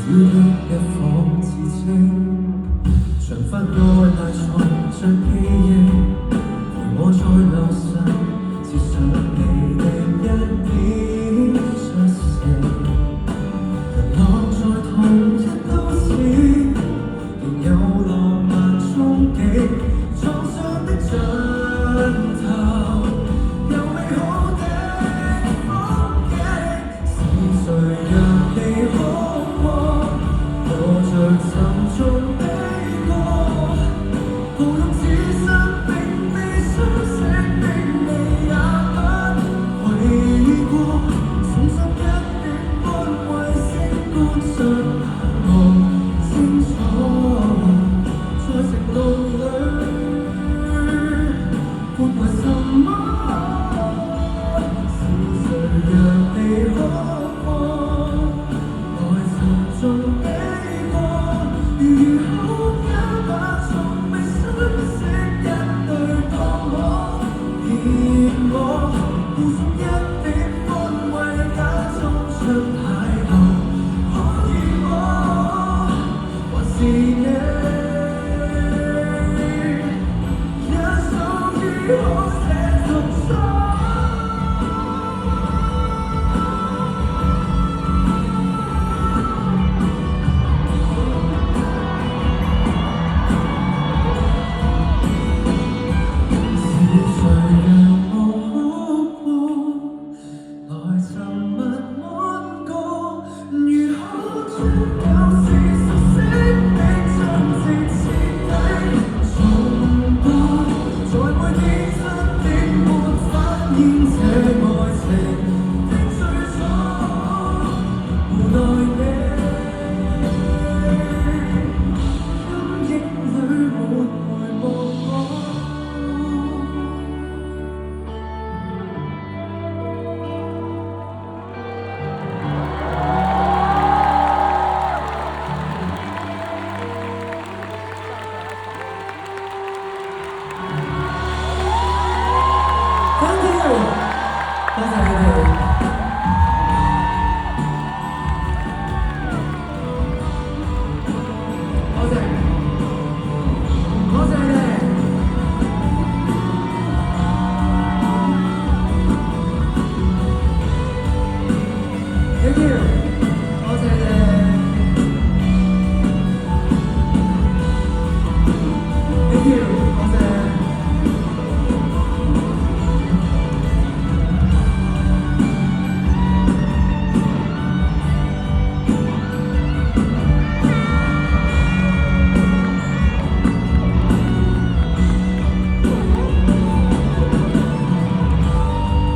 小的一顆自稱，長髮愛賴藏着記憶，陪我在路上，接上你的一點出息。人落在同一都市，仍有浪漫憧憬，創傷的盡頭，有美好的風景。是誰讓你哭過，躲着沉重悲歌，抱擁此生並非相識，並未也不為過，重拾一點安慰，星光上望清楚，在情路裏活為什麼？是誰讓你哭過，來沉重悲歌，如好也把從未相識一對當可騙我，互送一點安慰，假裝出邂逅，可以我還是你，也早已可寫痛楚。是誰讓我哭過，來沉默安歌，如可將